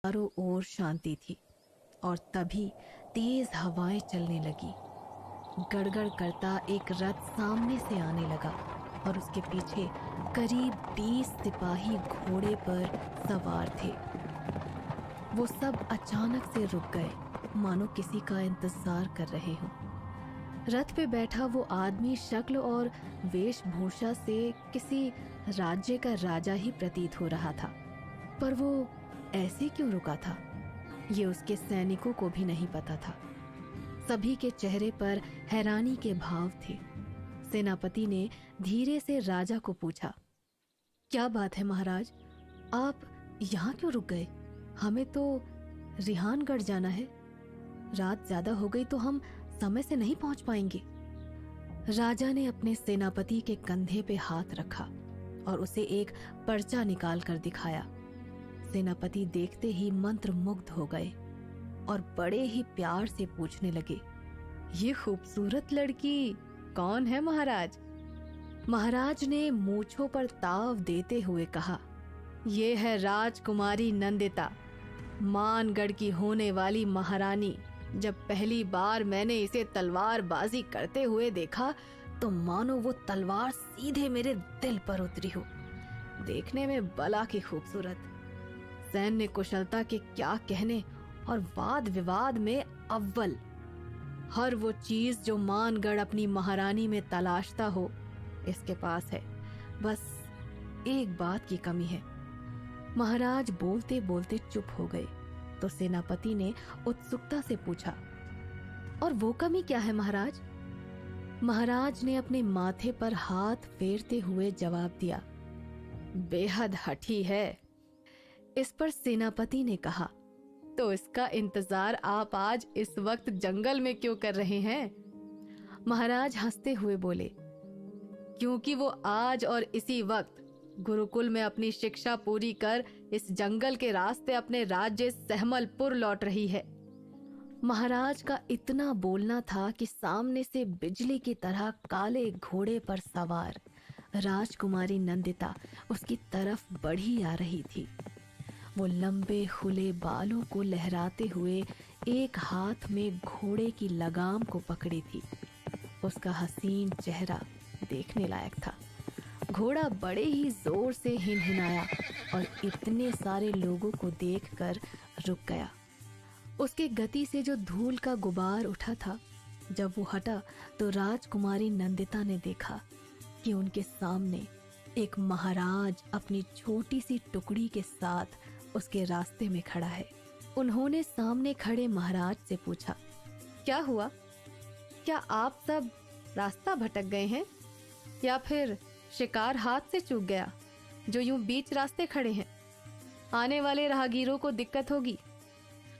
चारों ओर शांति थी और तभी तेज हवाएं चलने लगी। गड़गड़ करता एक रथ सामने से आने लगा और उसके पीछे करीब 20 सिपाही घोड़े पर सवार थे। वो सब अचानक से रुक गए, मानो किसी का इंतजार कर रहे हों। रथ पे बैठा वो आदमी शक्ल और वेशभूषा से किसी राज्य का राजा ही प्रतीत हो रहा था, पर वो ऐसे क्यों रुका था, ये उसके सैनिकों को भी नहीं पता था। सभी के चेहरे पर हैरानी के भाव थे। सेनापति ने धीरे से राजा को पूछा, क्या बात है महाराज, आप यहाँ क्यों रुक गए? हमें तो रिहानगढ़ जाना है। रात ज्यादा हो गई तो हम समय से नहीं पहुंच पाएंगे। राजा ने अपने सेनापति के कंधे पे हाथ रखा और उसे एक पर्चा निकाल कर दिखाया। सेनापति देखते ही मंत्रमुग्ध हो गए और बड़े ही प्यार से पूछने लगे, ये खूबसूरत लड़की कौन है महाराज? महाराज ने मूंछों पर ताव देते हुए कहा, ये है राजकुमारी नंदिता, मानगढ़ की होने वाली महारानी। जब पहली बार मैंने इसे तलवारबाजी करते हुए देखा तो मानो वो तलवार सीधे मेरे दिल पर उतरी हो। देखने में बला की खूबसूरत, सैन्य कुशलता के क्या कहने और वाद विवाद में अव्वल। हर वो चीज जो मानगढ़ अपनी महारानी में तलाशता हो इसके पास है। बस एक बात की कमी है। महाराज बोलते बोलते चुप हो गए तो सेनापति ने उत्सुकता से पूछा, और वो कमी क्या है महाराज? महाराज ने अपने माथे पर हाथ फेरते हुए जवाब दिया, बेहद हठी है। इस पर सेनापति ने कहा, तो इसका इंतजार आप आज इस वक्त जंगल में क्यों कर रहे हैं? महाराज हंसते हुए बोले, क्योंकि वो आज और इसी वक्त गुरुकुल में अपनी शिक्षा पूरी कर इस जंगल के रास्ते अपने राज्य सहमलपुर लौट रही है। महाराज का इतना बोलना था कि सामने से बिजली की तरह काले घोड़े पर सवार राजकुमारी नंदिता उसकी तरफ बढ़ी आ रही थी। वो लंबे खुले बालों को लहराते हुए एक हाथ में घोड़े की लगाम को पकड़ी थी। उसका हसीन चेहरा देखने लायक था। घोड़ा बड़े ही जोर से हिनहिनाया और इतने सारे लोगों को देखकर रुक गया। उसके गति से जो धूल का गुबार उठा था, जब वो हटा तो राजकुमारी नंदिता ने देखा कि उनके सामने एक महाराज अपनी छोटी सी टुकड़ी के साथ उसके रास्ते में खड़ा है। उन्होंने सामने खड़े महाराज से पूछा, क्या हुआ? क्या आप सब रास्ता भटक गए हैं या फिर शिकार हाथ से चूक गया जो यूं बीच रास्ते खड़े हैं? आने वाले राहगीरों को दिक्कत होगी।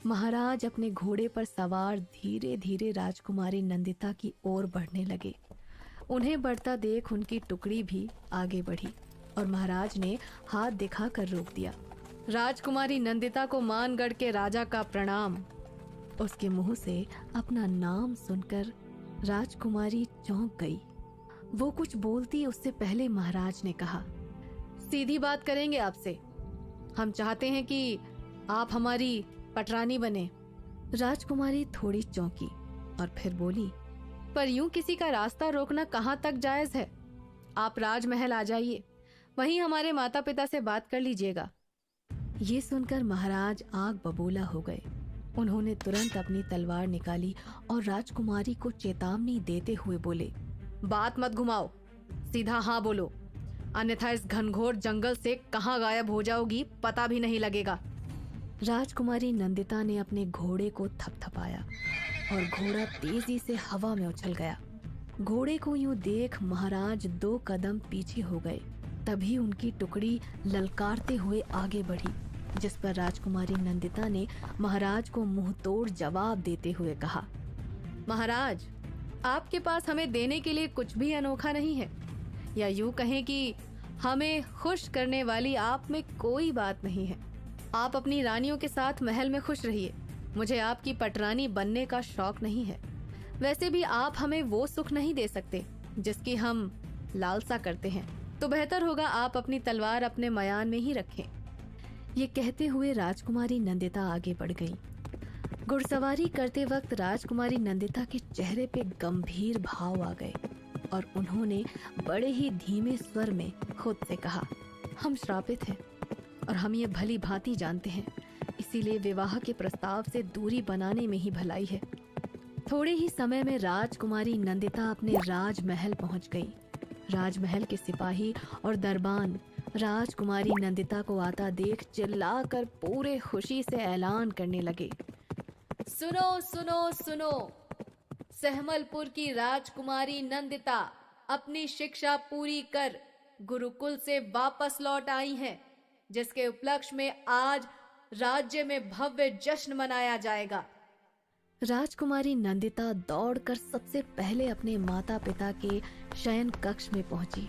महाराज अपने घोड़े पर सवार धीरे धीरे राजकुमारी नंदिता की ओर बढ़ने लगे। उन्हें बढ़ता देख उनकी टुकड़ी भी आगे बढ़ी और महाराज ने हाथ दिखाकर रोक दिया। राजकुमारी नंदिता को मानगढ़ के राजा का प्रणाम। उसके मुंह से अपना नाम सुनकर राजकुमारी चौंक गई। वो कुछ बोलती उससे पहले महाराज ने कहा, सीधी बात करेंगे आपसे। हम चाहते हैं कि आप हमारी पटरानी बने। राजकुमारी थोड़ी चौंकी और फिर बोली, पर यूं किसी का रास्ता रोकना कहाँ तक जायज है? आप राजमहल आ जाइए, वहीं हमारे माता पिता से बात कर लीजिएगा। ये सुनकर महाराज आग बबूला हो गए। उन्होंने तुरंत अपनी तलवार निकाली और राजकुमारी को चेतावनी देते हुए बोले, बात मत घुमाओ, सीधा हाँ बोलो, अन्यथा इस घनघोर जंगल से कहाँ गायब हो जाओगी पता भी नहीं लगेगा। राजकुमारी नंदिता ने अपने घोड़े को थपथपाया और घोड़ा तेजी से हवा में उछल गया। घोड़े को यूं देख महाराज 2 कदम पीछे हो गए। तभी उनकी टुकड़ी ललकारते हुए आगे बढ़ी, जिस पर राजकुमारी नंदिता ने महाराज को मुंह तोड़ जवाब देते हुए कहा, महाराज, आपके पास हमें देने के लिए कुछ भी अनोखा नहीं है, या यूं कहें कि हमें खुश करने वाली आप में कोई बात नहीं है। आप अपनी रानियों के साथ महल में खुश रहिए। मुझे आपकी पटरानी बनने का शौक नहीं है। वैसे भी आप हमें वो सुख नहीं दे सकते जिसकी हम लालसा करते हैं, तो बेहतर होगा आप अपनी तलवार अपने मयान में ही रखें। ये कहते हुए राजकुमारी नंदिता आगे बढ़ गई। घुड़सवारी करते वक्त राजकुमारी नंदिता के चेहरे पे गंभीर भाव आ गए और उन्होंने बड़े ही धीमे स्वर में खुद से कहा, हम श्रापित हैं और हम ये भली भांति जानते हैं, इसीलिए विवाह के प्रस्ताव से दूरी बनाने में ही भलाई है। थोड़े ही समय में राजकुमारी नंदिता अपने राजमहल पहुंच गई। राजमहल के सिपाही और दरबान राजकुमारी नंदिता को आता देख चिल्लाकर पूरे खुशी से ऐलान करने लगे, सुनो सुनो सुनो, सहमलपुर की राजकुमारी नंदिता अपनी शिक्षा पूरी कर गुरुकुल से वापस लौट आई हैं, जिसके उपलक्ष्य में आज राज्य में भव्य जश्न मनाया जाएगा। राजकुमारी नंदिता दौड़कर सबसे पहले अपने माता पिता के शयन कक्ष में पहुंची।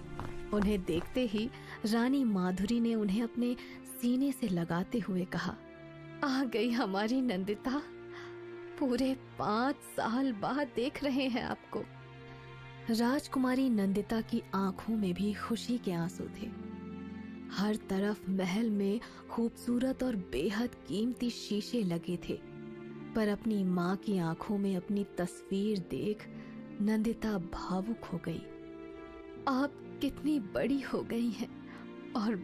उन्हें देखते ही रानी माधुरी ने उन्हें अपने सीने से लगाते हुए कहा, आ गई हमारी नंदिता, पूरे 5 साल बाद देख रहे हैं आपको। राजकुमारी नंदिता की आंखों में भी खुशी के आंसू थे। हर तरफ महल में खूबसूरत और बेहद कीमती शीशे लगे थे, पर अपनी माँ की आंखों में अपनी तस्वीर देख नंदिता भावुक हो गई। आप कितनी बड़ी हो गई हैं और